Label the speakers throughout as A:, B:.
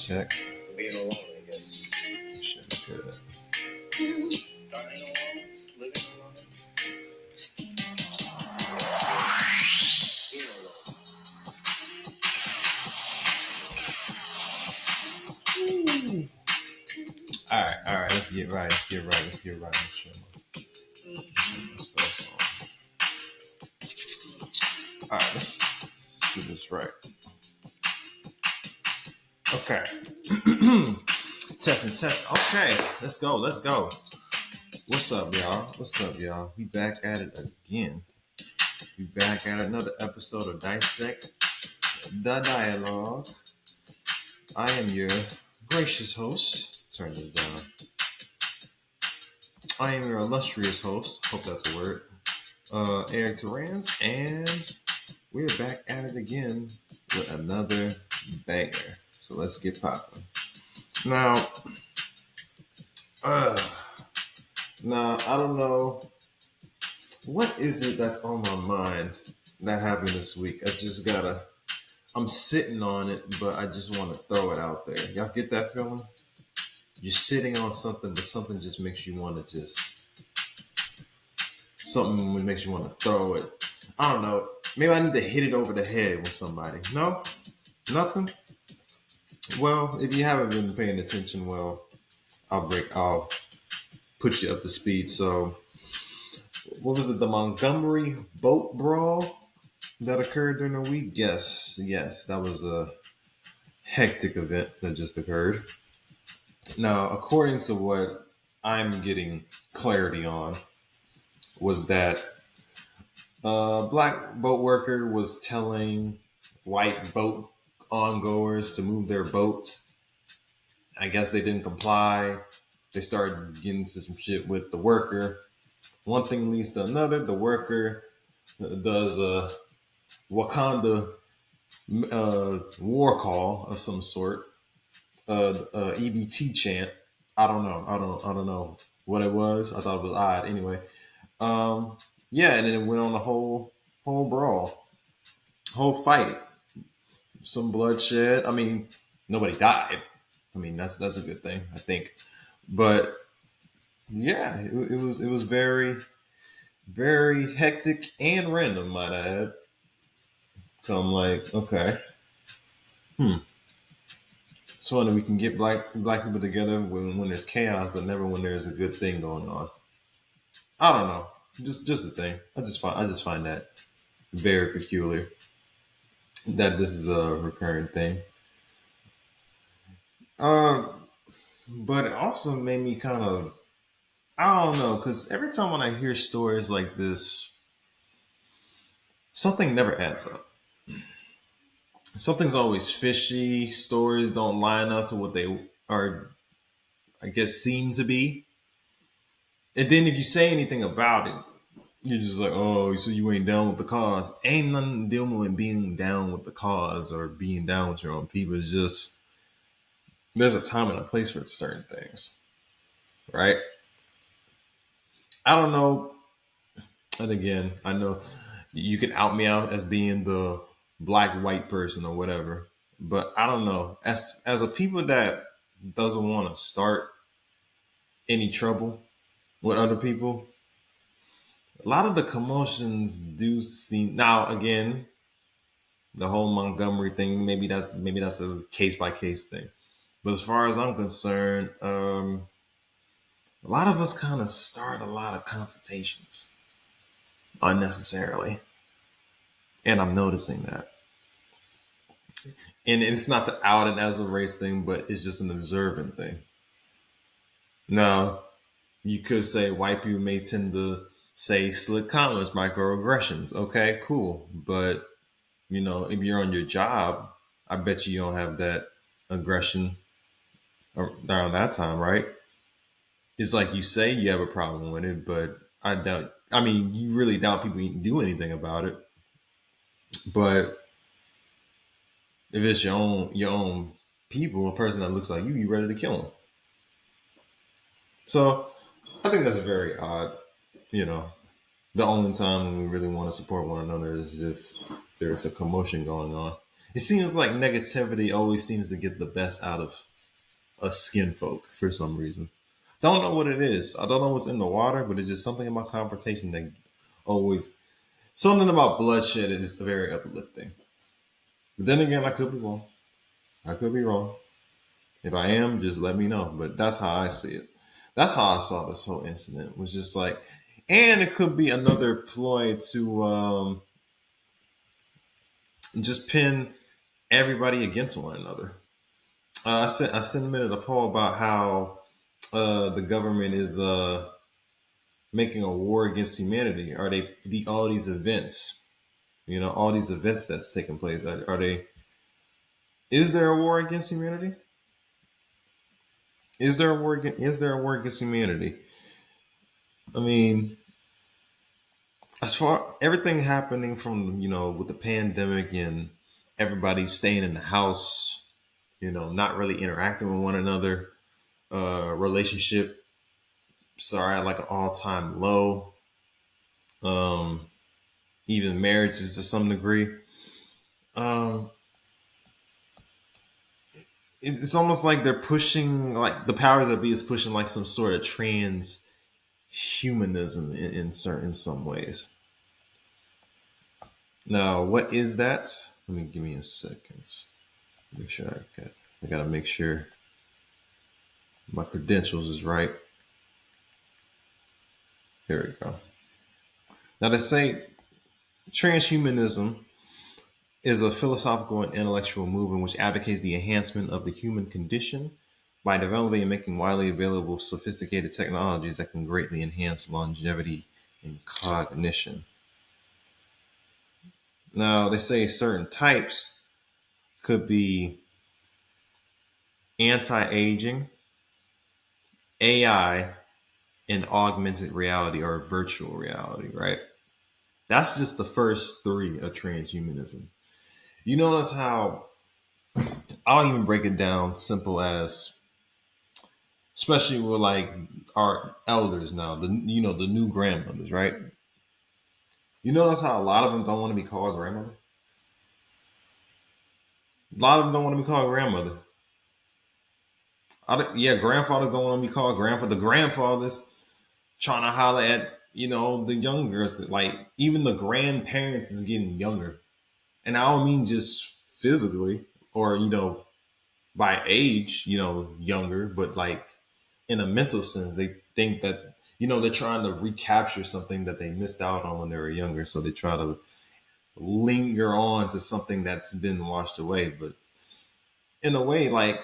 A: check. Being alone, I guess. Shit, look at that. Dying alone, living alone. All right. Let's get right. Let's get right. All right, let's do this right. Okay. Test. Okay, let's go. What's up, y'all? We back at it again. We back at another episode of Dissect the Dialogue. I am your gracious host. Turn this down. I am your illustrious host. Hope that's a word. Eric Terrans, and we're back at it again with another banger. So let's get popping. Now, I don't know. What is it that's on my mind that happened this week? I'm sitting on it, but I just want to throw it out there. Y'all get that feeling? You're sitting on something, but something just makes you want to something makes you want to throw it. I don't know. Maybe I need to hit it over the head with somebody. No? Nothing? Well, if you haven't been paying attention, I'll put you up to speed. So, what was it? The Montgomery boat brawl that occurred during the week? Yes, that was a hectic event that just occurred. Now, according to what I'm getting clarity on, was that a black boat worker was telling white boat ongoers to move their boat. I guess they didn't comply. They started getting into some shit with the worker. One thing leads to another. The worker does a Wakanda war call of some sort, EBT chant. I don't know what it was. I thought it was odd. Anyway, yeah, and then it went on a whole brawl, whole fight, some bloodshed. I mean, nobody died. I mean, that's a good thing, I think. But yeah, it was very, very hectic and random, might I add. So I'm like, okay, it's funny we can get black people together when there's chaos, but never when there's a good thing going on. I don't know, just a thing. I just find that very peculiar that this is a recurring thing. But it also made me kind of, I don't know, because every time when I hear stories like this, something never adds up. Something's always fishy. Stories don't line up to what they are, I guess, seem to be. And then if you say anything about it, you're just like, oh, so you ain't down with the cause. Ain't nothing dealing with being down with the cause or being down with your own people. It's just, there's a time and a place for certain things, right? I don't know. And again, I know you can out me out as being the black white person or whatever, but I don't know. As a people that doesn't want to start any trouble with other people, a lot of the commotions do seem, now again, the whole Montgomery thing, maybe that's a case by case thing. But as far as I'm concerned, a lot of us kind of start a lot of confrontations unnecessarily. And I'm noticing that. And it's not the out and as a race thing, but it's just an observing thing. Now, you could say white people may tend to say slick comments, microaggressions. Okay, cool. But, if you're on your job, I bet you don't have that aggression around that time, right? It's like you say you have a problem with it, but I doubt, I mean, you really doubt people can do anything about it. But if it's your own people, a person that looks like you ready to kill them. So I think that's very odd. The only time when we really want to support one another is if there's a commotion going on. It seems like negativity always seems to get the best out of us skin folk for some reason. Don't know what it is. I don't know what's in the water, but it's just something about confrontation that always something about bloodshed is very uplifting. But then again, I could be wrong. I could be wrong. If I am, just let me know. But that's how I see it. That's how I saw this whole incident. Was just like, and it could be another ploy to just pin everybody against one another. I submitted a poll about how the government is making a war against humanity. Are all these events? All these events that's taking place. Are they? Is there a war against humanity? Is there a war? Is there a war against humanity? I mean, as far everything happening from with the pandemic and everybody staying in the house, not really interacting with one another, relationship sorry at like an all-time low, um even marriages to some degree. um it's almost like they're pushing, like the powers that be is pushing like some sort of trans humanism in certain some ways. Now what is that? Let me give me a second. Make sure I gotta make sure my credentials is right. Here we go. Now they say transhumanism is a philosophical and intellectual movement which advocates the enhancement of the human condition by developing and making widely available sophisticated technologies that can greatly enhance longevity and cognition. Now they say certain types could be anti-aging, AI, and augmented reality or virtual reality, right? That's just the first three of transhumanism. You notice how I'll even break it down simple as, especially with like our elders now, the new grandmothers, right? You notice how a lot of them don't want to be called grandmother. A lot of them don't want to be called grandmother. Yeah, grandfathers don't want to be called grandfather. The grandfathers trying to holler at the young girls. Like even the grandparents is getting younger, and I don't mean just physically or by age, younger, but like in a mental sense, they think that they're trying to recapture something that they missed out on when they were younger, so they try to linger on to something that's been washed away. But in a way, like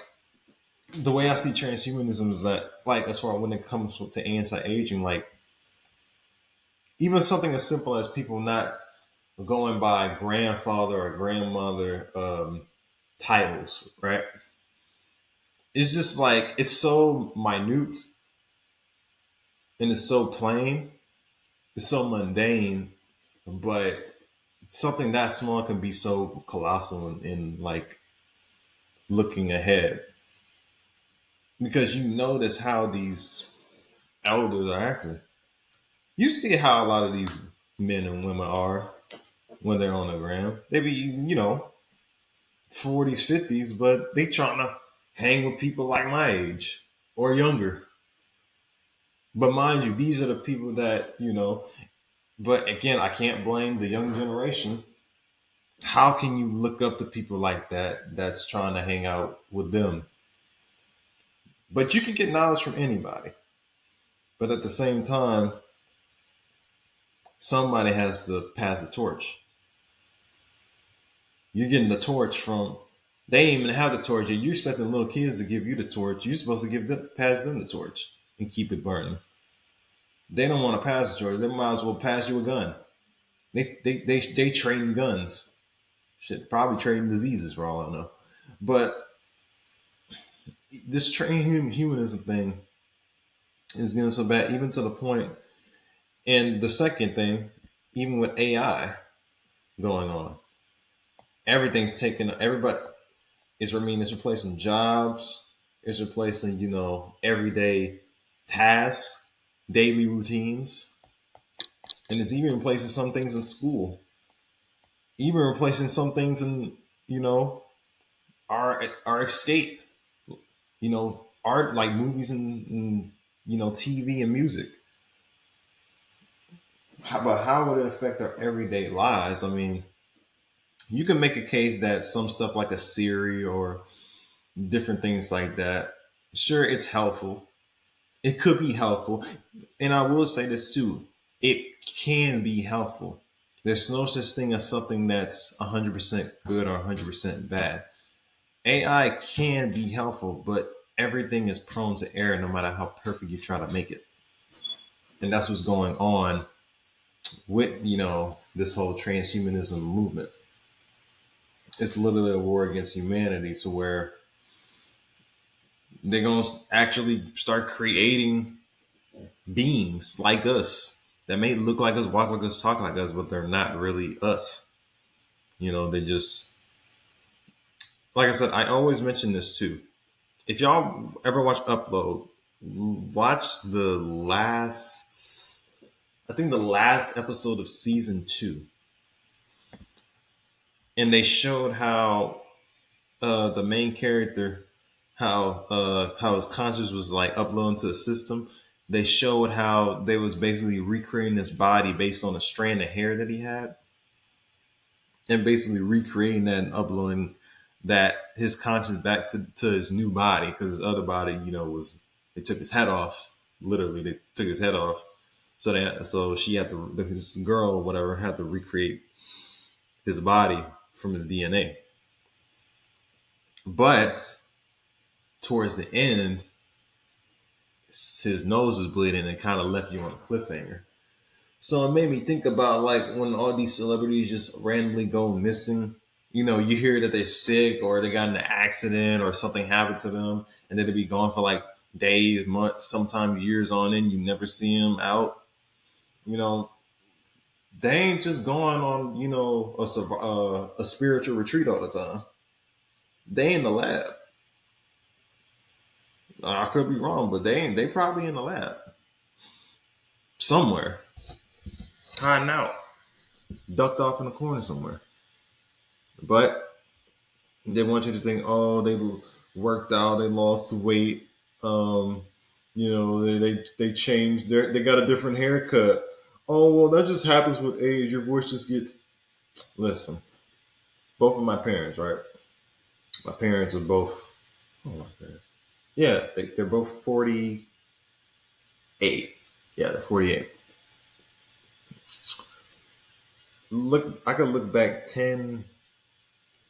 A: the way I see transhumanism is that, like, as far when it comes to anti-aging, like even something as simple as people not going by grandfather or grandmother titles, right? It's just like it's so minute and it's so plain, it's so mundane, but something that small can be so colossal in like looking ahead, because you notice how these elders are acting. You see how a lot of these men and women are when they're on the gram. They be 40s, 50s, but they trying to hang with people like my age or younger. But mind you, these are the people that but again, I can't blame the young generation. How can you look up to people like that that's trying to hang out with them? But you can get knowledge from anybody. But at the same time, somebody has to pass the torch. You're getting the torch from, they ain't even have the torch yet. You're expecting little kids to give you the torch. You're supposed to pass them the torch and keep it burning. They don't want to pass the torch. They might as well pass you a gun. They train guns. Shit, probably trading diseases for all I know. But this train humanism thing is getting so bad, even to the point. And the second thing, even with AI going on, everything's taken. Everybody is. I mean, it's replacing jobs. It's replacing everyday tasks, daily routines, and it's even replacing some things in school. Even replacing some things in you know, our escape, art like movies and TV and music. But how would it affect our everyday lives? I mean, you can make a case that some stuff like a Siri or different things like that, sure, it's helpful. It could be helpful. And I will say this too, it can be helpful. There's no such thing as something that's 100% good or 100% bad. AI can be helpful, but everything is prone to error no matter how perfect you try to make it. And that's what's going on with, this whole transhumanism movement. It's literally a war against humanity to where they're going to actually start creating beings like us that may look like us, walk like us, talk like us, but they're not really us. They just, like I said, I always mention this too. If y'all ever watch Upload, watch I think the last episode of season 2. And they showed how the main character, how his conscious was like uploading to the system. They showed how they was basically recreating his body based on a strand of hair that he had, and basically recreating that and uploading that his conscience back to his new body, because his other body, was they took his head off. Literally, they took his head off. So she had to, this girl or whatever had to recreate his body from his DNA. But towards the end, his nose was bleeding and kind of left you on a cliffhanger. So it made me think about like when all these celebrities just randomly go missing. You hear that they're sick or they got in an accident or something happened to them, and then they be gone for like days, months, sometimes years on end. You never see them out. You know, they ain't just going on a spiritual retreat all the time. They in the lab. I could be wrong, but they ain't. They probably in the lab somewhere, hiding out, ducked off in the corner somewhere. But they want you to think, oh, they worked out, they lost the weight, um, they changed, they got a different haircut. Oh well, that just happens with age. Your voice just gets. Listen, both of my parents, right? My parents are both. Oh, my parents. Yeah, they're both 48. Yeah, they're 48. I could look back 10,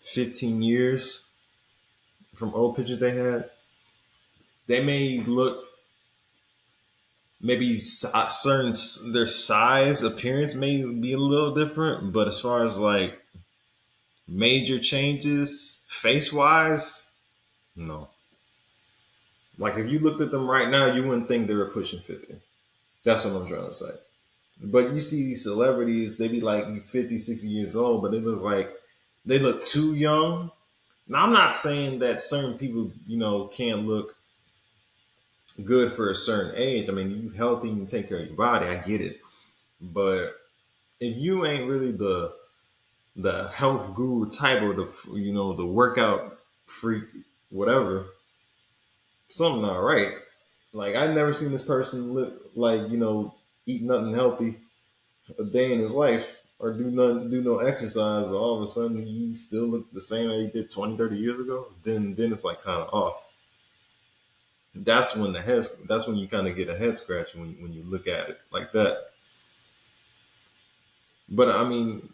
A: 15 years from old pictures they had. They may look maybe certain their size appearance may be a little different, but as far as like major changes face wise, no. Like if you looked at them right now, you wouldn't think they were pushing 50. That's what I'm trying to say. But you see these celebrities, they be like 50, 60 years old, but they look too young. Now I'm not saying that certain people, can't look good for a certain age. I mean, you healthy, you can take care of your body. I get it. But if you ain't really the health guru type or the workout freak, whatever, something not right. Like I never seen this person live like eat nothing healthy a day in his life or do no exercise, but all of a sudden he still look the same as he did 20, 30 years ago. Then it's like kind of off. That's when you kind of get a head scratch when you look at it like that. But I mean,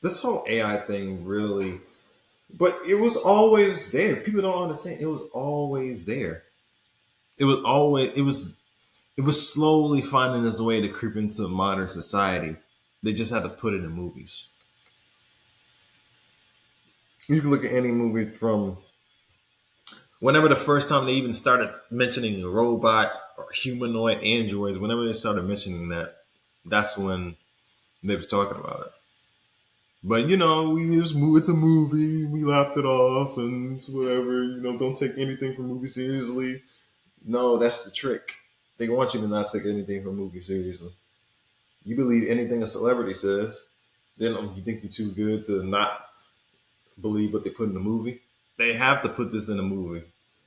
A: this whole AI thing really, but it was always there. People don't understand. It was always there. It was slowly finding its way to creep into modern society. They just had to put it in movies. You can look at any movie from whenever the first time they even started mentioning robot or humanoid androids. Whenever they started mentioning that, that's when they was talking about it. But we just move. It's a movie. We laughed it off and it's whatever. Don't take anything from movie seriously. No, that's the trick. They want you to not take anything from movie seriously. You believe anything a celebrity says, then you think you're too good to not believe what they put in the movie. They have to put this in a movie.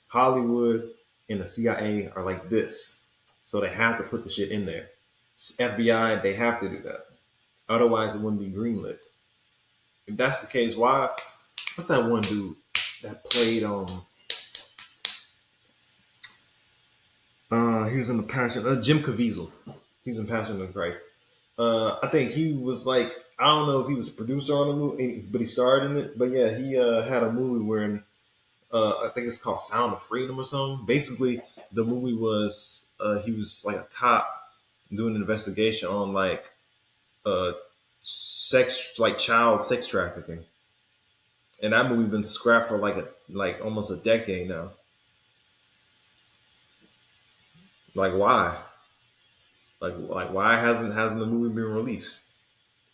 A: Hollywood and the CIA are like this, so they have to put the shit in there. FBI, they have to do that. Otherwise, it wouldn't be greenlit. If that's the case, why? What's that one dude that played he was in the Passion. Jim Caviezel. He was in Passion of the Christ. I think he was like, I don't know if he was a producer on the movie, but he starred in it. But yeah, he had a movie where I think it's called Sound of Freedom or something. Basically, the movie was he was like a cop doing an investigation on like uh, child sex trafficking, and that movie been scrapped for like almost a decade now. Like why? Like why hasn't the movie been released?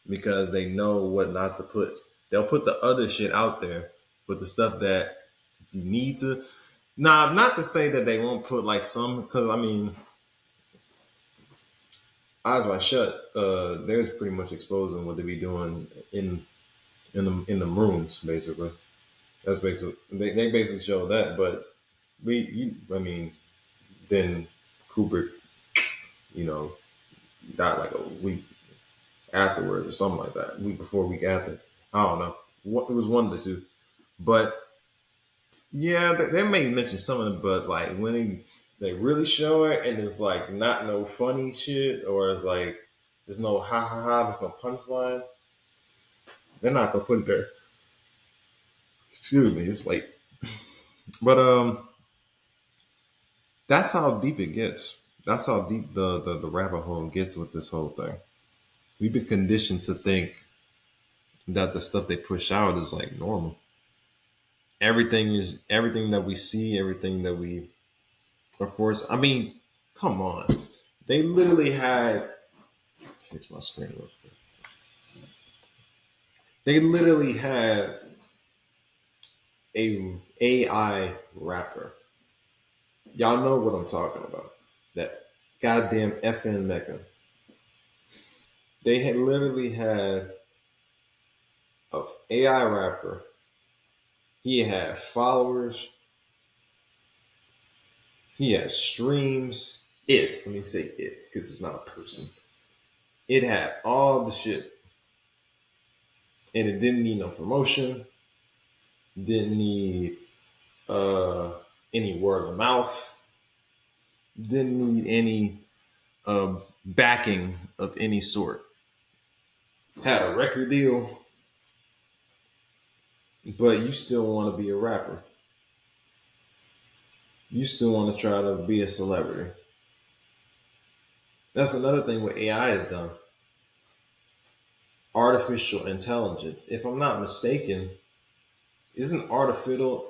A: Because they know what not to put. They'll put the other shit out there, but the stuff that you need to. Nah, not to say that they won't put like some, because I mean, Eyes Wide Shut. There's pretty much exposing what they be doing in the rooms, basically. That's basically they basically show that, but I mean, then Kubrick, you know, died like a week afterwards or something like that, week before, week after. I don't know. What it was one of the two, but yeah, they may mention some of it, but like when they really show it and it's like not no funny shit or it's like there's no ha ha ha, there's no punchline, they're not gonna put it there. Excuse me, it's like, but that's how deep it gets. That's how deep the rabbit hole gets with this whole thing. We've been conditioned to think that the stuff they push out is like normal. Everything that we see, everything that we are forced. I mean, come on. They literally had fix my screen real quick. They literally had a AI rapper. Y'all know what I'm talking about. That goddamn FN Mecca. They had literally had a AI rapper. He had followers. He had streams. Let me say it because it's not a person. It had all the shit, and it didn't need no promotion. Didn't need uh, any word of mouth. Didn't need any backing of any sort. Had a record deal, but you still want to be a rapper. You still want to try to be a celebrity. That's another thing what AI has done. Artificial intelligence. If I'm not mistaken, isn't artificial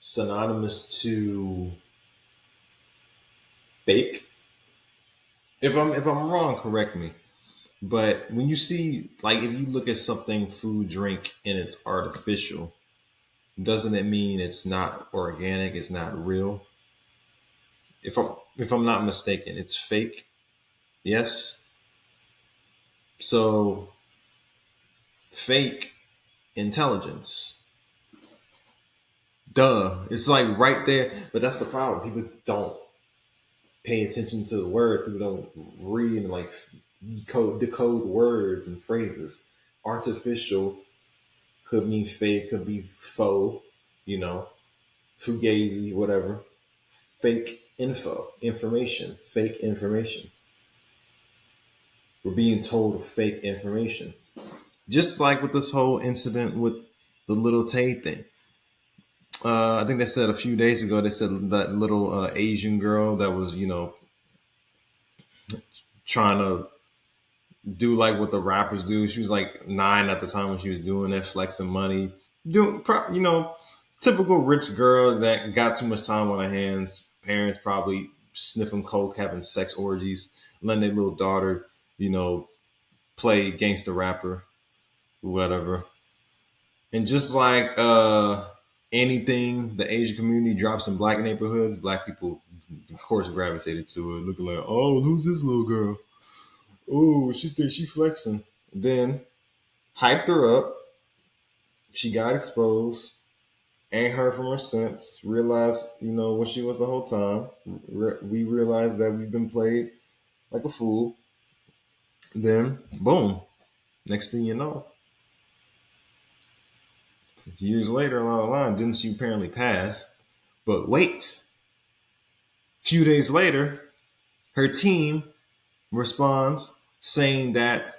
A: synonymous to fake? If I'm wrong, correct me. But when you see, like, if you look at something, food, drink, and it's artificial, doesn't it mean it's not organic? It's not real? If I'm not mistaken, it's fake. Yes. So fake intelligence. Duh. It's like right there. But that's the problem. People don't pay attention to the word. People don't read and like decode words and phrases. Artificial could mean fake, could be faux, you know, fugazi, whatever. Fake fake information. We're being told fake information. Just like with this whole incident with the little Tay thing. I think they said a few days ago, they said that little Asian girl that was, trying to do like what the rappers do. She was like 9 at the time when she was doing it, flexing money, typical rich girl that got too much time on her hands. Parents probably sniffing coke, having sex orgies, letting their little daughter, play gangster rapper, whatever. And just like anything the Asian community drops in black neighborhoods, black people, of course, gravitated to it, looking like, oh, who's this little girl? Oh, she thinks she flexing. Then hyped her up. She got exposed. Ain't heard from her since. Realized, what she was the whole time. We realized that we've been played like a fool. Then, boom. Next thing you know, years later along the line, didn't she apparently pass? But wait, a few days later, her team responds saying that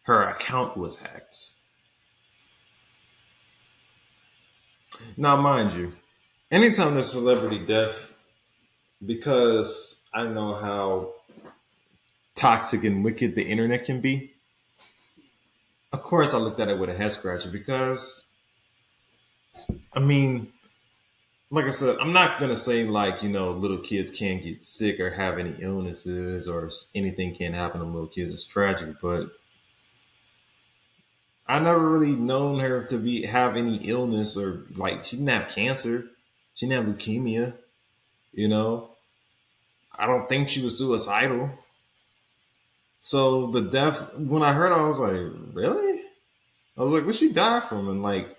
A: her account was hacked. Now, mind you, anytime there's celebrity death, because I know how toxic and wicked the internet can be, of course I looked at it with a head scratcher because, I mean, like I said, I'm not gonna say like little kids can't get sick or have any illnesses or anything can happen to little kids. It's tragic, but I never really known her to be have any illness or like she didn't have cancer, she didn't have leukemia. You know, I don't think she was suicidal. So the death, when I heard, I was like, really? I was like, what she died from? And like,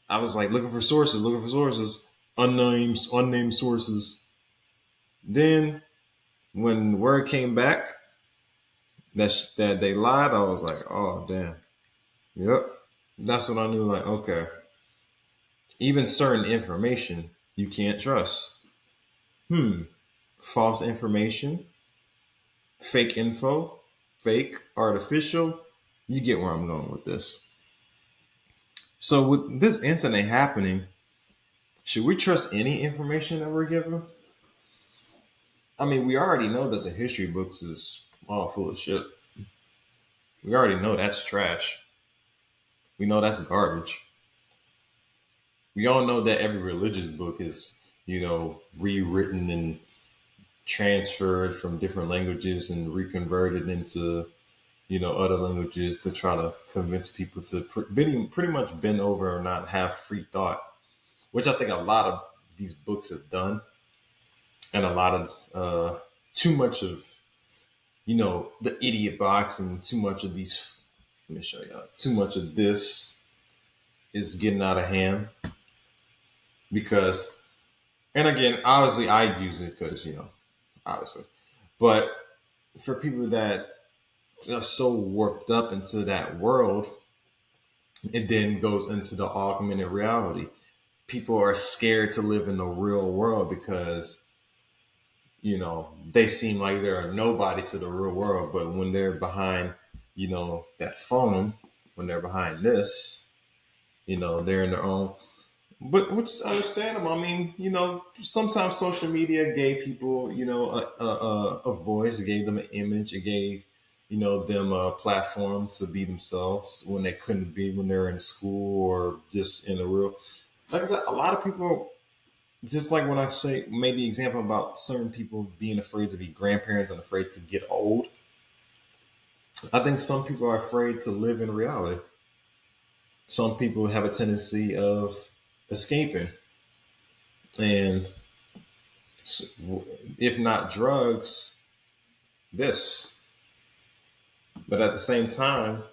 A: I was like looking for sources, unnamed sources. Then when word came back that they lied, I was like, oh damn, yep. That's when I knew, like, okay, even certain information you can't trust. Hmm, false information, fake info, fake, artificial. You get where I'm going with this. So with this incident happening, should we trust any information that we're given? I mean, we already know that the history books is all full of shit. We already know that's trash. We know that's garbage. We all know that every religious book is, rewritten and transferred from different languages and reconverted into, other languages to try to convince people to pretty much bend over or not have free thought, which I think a lot of these books have done, and a lot of too much of the idiot box and too much of these. Let me show you. Too much of this is getting out of hand because, and again, obviously I use it because obviously, but for people that are so warped up into that world, it then goes into the augmented reality. People are scared to live in the real world because they seem like they're a nobody to the real world. But when they're behind, that phone, when they're behind this, they're in their own. But which is understandable. I mean, sometimes social media gave people, a voice, it gave them an image, it gave, them a platform to be themselves when they couldn't be when they're in school or just in the real. Like I said, a lot of people, just like when I say made the example about certain people being afraid to be grandparents and afraid to get old. I think some people are afraid to live in reality. Some people have a tendency of escaping, and if not drugs, this. But at the same time,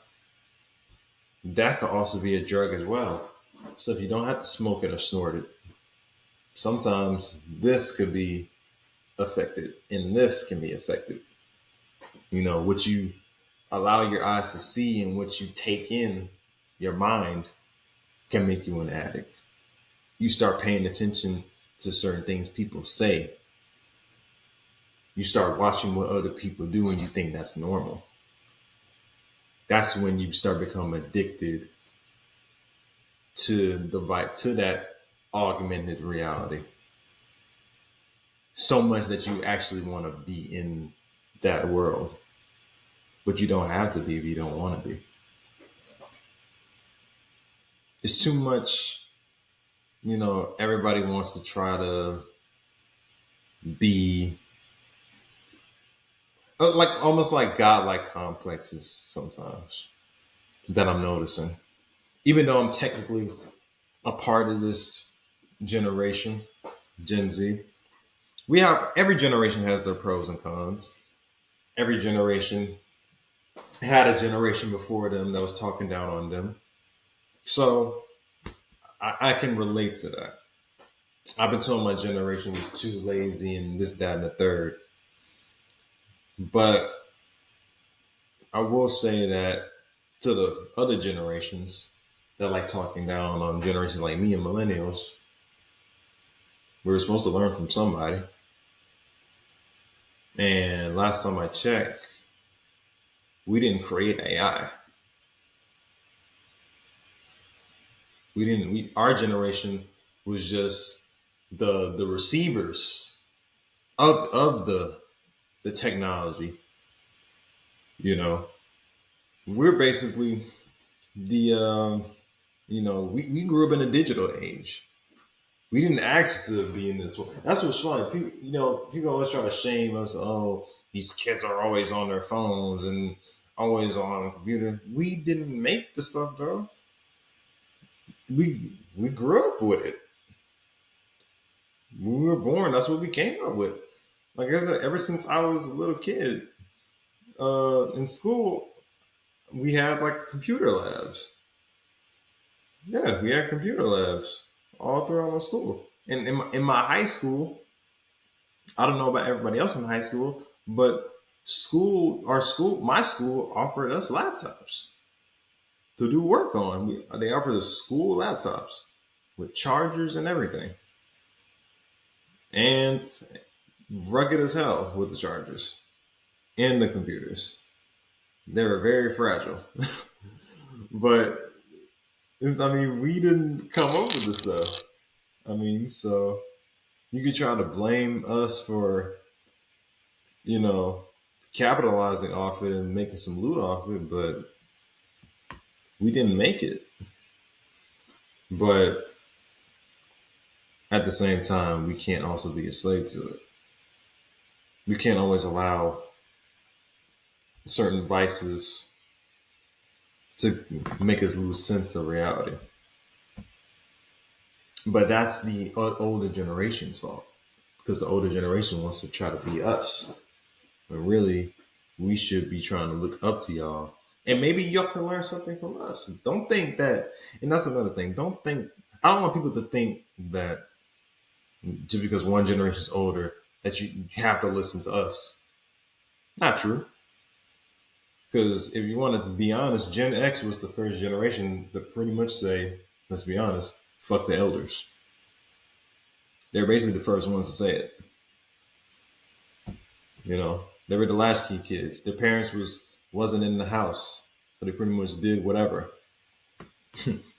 A: that could also be a drug as well. So if you don't have to smoke it or snort it, sometimes this could be affected, and this can be affected. What you allow your eyes to see and what you take in your mind can make you an addict. You start paying attention to certain things people say. You start watching what other people do and you think that's normal. That's when you start becoming addicted to to that augmented reality. So much that you actually want to be in that world. But you don't have to be if you don't want to be. It's too much, everybody wants to try to be like almost like godlike complexes sometimes that I'm noticing. Even though I'm technically a part of this generation, Gen Z, we have every generation has their pros and cons. Every generation had a generation before them that was talking down on them. So I can relate to that. I've been told my generation was too lazy and this, that, and the third. But I will say that to the other generations that like talking down on generations like me and millennials, we were supposed to learn from somebody. And last time I checked, we didn't create AI. We didn't. Our generation was just the receivers of the technology. You know, we're basically the we grew up in a digital age. We didn't ask to be in this. That's what's funny. People, people always try to shame us. Oh, these kids are always on their phones and always on a computer. We didn't make the stuff, bro. We grew up with it. When we were born, that's what we came up with. Like I said, ever since I was a little kid, in school, we had like computer labs. Yeah, we had computer labs all throughout my school. And in my high school, I don't know about everybody else in high school, but my school offered us laptops to do work on. They offered us school laptops with chargers and everything, and rugged as hell with the chargers and the computers. They were very fragile, but I mean, we didn't come up with this stuff. I mean, so you could try to blame us for you know capitalizing off it and making some loot off it, but we didn't make it. But at the same time, we can't also be a slave to it. We can't always allow certain vices to make us lose sense of reality. But that's the older generation's fault because the older generation wants to try to be us. But really, we should be trying to look up to y'all. And maybe y'all can learn something from us. Don't think that, and that's another thing. I don't want people to think that just because one generation is older, that you have to listen to us. Not true. Because if you want to be honest, Gen X was the first generation to pretty much say, let's be honest, fuck the elders. They're basically the first ones to say it. They were the latchkey kids. Their parents wasn't in the house, so they pretty much did whatever.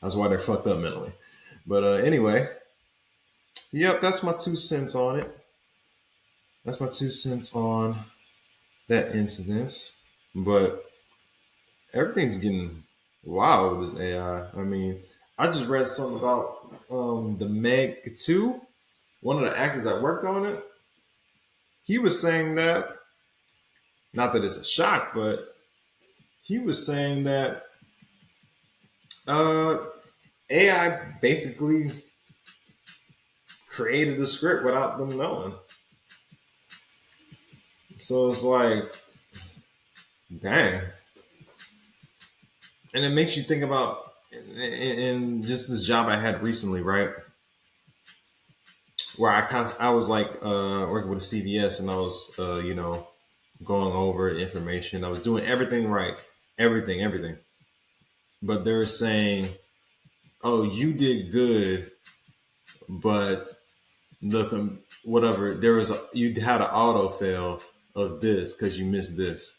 A: That's why they're fucked up mentally. But anyway, yep, that's my 2 cents on it. That's my 2 cents on that incident. But everything's getting wild with this AI. I mean, I just read something about the Meg 2. One of the actors that worked on it, he was saying that, not that it's a shock, but he was saying that uh, AI basically created the script without them knowing. So it's like, dang. And it makes you think about in just this job I had recently, right? Where I was like working with a CVS and I was going over the information. I was doing everything right, everything. But they're saying, "Oh, you did good, but whatever you had an auto fail of this because you missed this."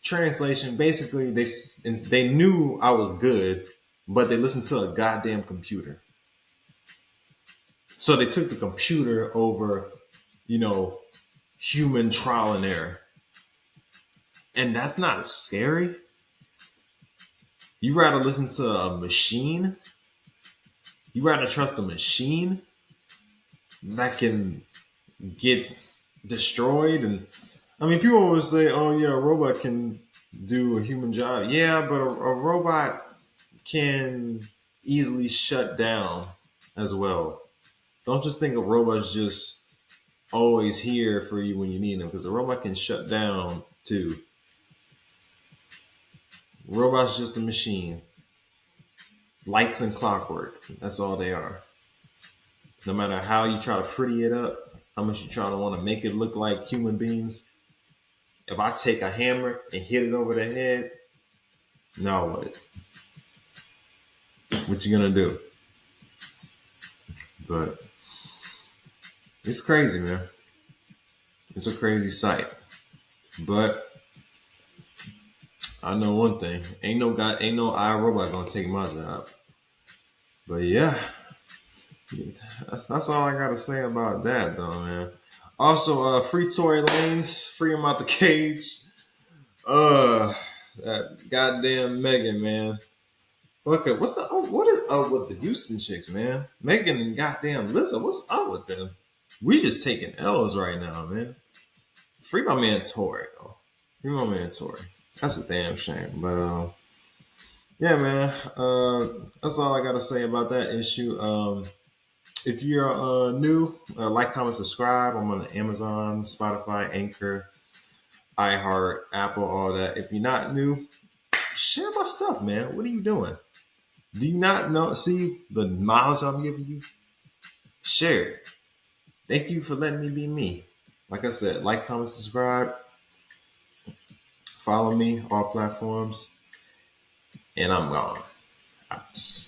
A: Translation: basically, they knew I was good, but they listened to a goddamn computer. So they took the computer over, you know, human trial and error. And that's not scary. You rather listen to a machine? You rather trust a machine that can get destroyed? And I mean, people always say, "Oh yeah, a robot can do a human job." Yeah, but a robot can easily shut down as well. Don't just think a robot's just always here for you when you need them, because a robot can shut down too. Robots just a machine. Lights and clockwork. That's all they are. No matter how you try to pretty it up, how much you try to want to make it look like human beings, if I take a hammer and hit it over the head, now what? What you gonna do? But it's crazy, man. It's a crazy sight. But I know one thing: ain't no iRobot gonna take my job. But yeah, that's all I gotta say about that, though, man. Also, free Tory Lanez, free him out the cage. That goddamn Megan, man. Okay, what is up with the Houston chicks, man? Megan and goddamn Lizzo, what's up with them? We just taking L's right now, man. Free my man Tory, though. Free my man Tory. That's a damn shame. But yeah, man. That's all I gotta say about that issue. If you're new, like, comment, subscribe. I'm on Amazon, Spotify, Anchor, iHeart, Apple, all that. If you're not new, share my stuff, man. What are you doing? Do you not know? See the knowledge I'm giving you? Share it. Thank you for letting me be me. Like I said, like, comment, subscribe. Follow me, all platforms. And I'm gone. Out.